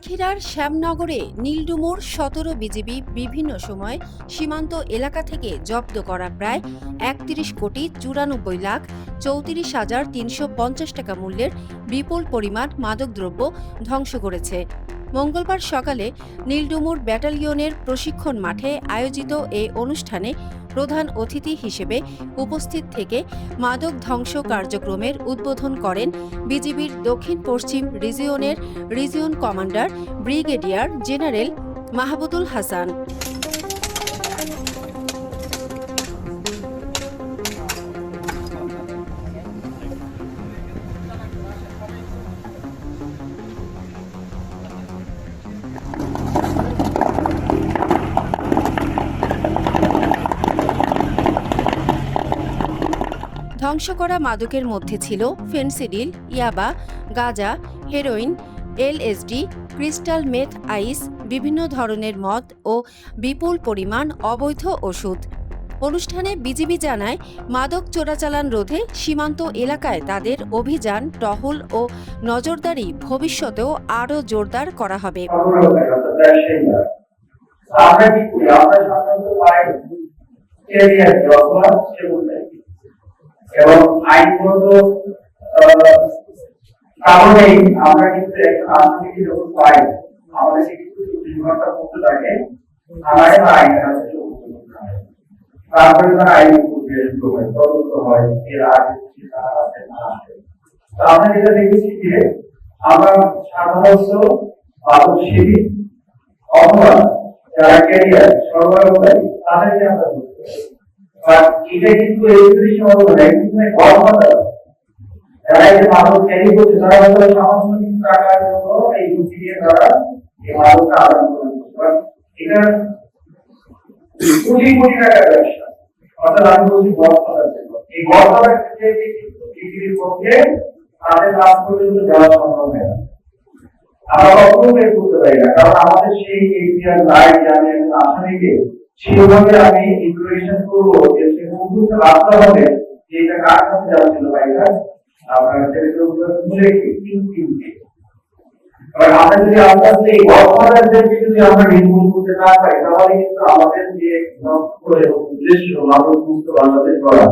সাতক্ষীরার শ্যামনগরে নীলডুমুর ১৭ বিজিবি বিভিন্ন সময় সীমান্ত এলাকা থেকে জব্দ করা প্রায় ৩১,৯৪,৩৫,৩৫০ টাকা মূল্যের বিপুল পরিমাণ মাদকদ্রব্য ধ্বংস করেছে। মঙ্গলবার সকালে নীলডুমুর ব্যাটালিয়নের প্রশিক্ষণ মাঠে আয়োজিত এ অনুষ্ঠানে প্রধান অতিথি হিসেবে উপস্থিত থেকে মাদক ধ্বংস কার্যক্রমের উদ্বোধন করেন বিজিবির দক্ষিণ পশ্চিম রিজিয়নের region commander brigadier general Mahbubul Hasan. ধ্বংস করা মাদকের মধ্যে ছিল ফেনসিডিল, ইয়াবা, গাঁজা, heroin, LSD, crystal meth ice, বিভিন্ন ধরনের মদ ও বিপুল পরিমাণ অবৈধ ওষুধ। অনুষ্ঠানে বিজিবি জানায়, মাদক চোরাচালান রোধে সীমান্ত এলাকায় তাদের অভিযান, টহল ও নজরদারি ভবিষ্যতেও আরও জোরদার করা হবে। এবং আইনগত কারণে আমরা কিন্তু একটা আন্তর্জাতিক যখন পাই আমাদের কিন্তু ২ ঘন্টা করতে থাকে আমাদের আইনের কাছে তারপরে তারা আইন শুরু হয়, তদন্ত হয়, এর আগে তো আমরা যেটা দেখেছি যে আমরা সাধারণত মাদকসেবী অথবা যারা ক্যারিয়ার সরবরাহকারী তাদেরকে আমরা বুঝতে পারি। এটা কিন্তু এই সীমাবদ্ধ নয়, কিন্তু যারা এই মাদক ক্যারি করছে তারা হয়তো সামান্য কিছু টাকার জন্য এই যুক্তি দিয়ে তারা এই মাদকটা আদান প্রদান করছে। এটা কোটি কোটি টাকার ব্যবসা, অর্থাৎ আমি বলছি গড় জন্য এই গড় ক্ষেত্রে কিন্তু বিক্রির পক্ষে তাদের লাভ পর্যন্ত যাওয়া সম্ভব হয় না। আমরা কখনো বের করতে পারি না, কারণ আমাদের সেই এরিয়ার লাইট জানি একজন আসামিকে সেভাবে আমি ইনফরমেশন করবো যে সে মুহূর্ত রাস্তা হবে যে এটা কার কাছে যাচ্ছিল বাইকটা আপনার ভুলে আমরা যদি আস্তে আস্তে এই গল্পটাকে যদি আমরা নির্মূল করতে না পারি তাহলে কিন্তু আমাদের যে উদ্দেশ্য মাদক মুক্ত বাংলাদেশ করা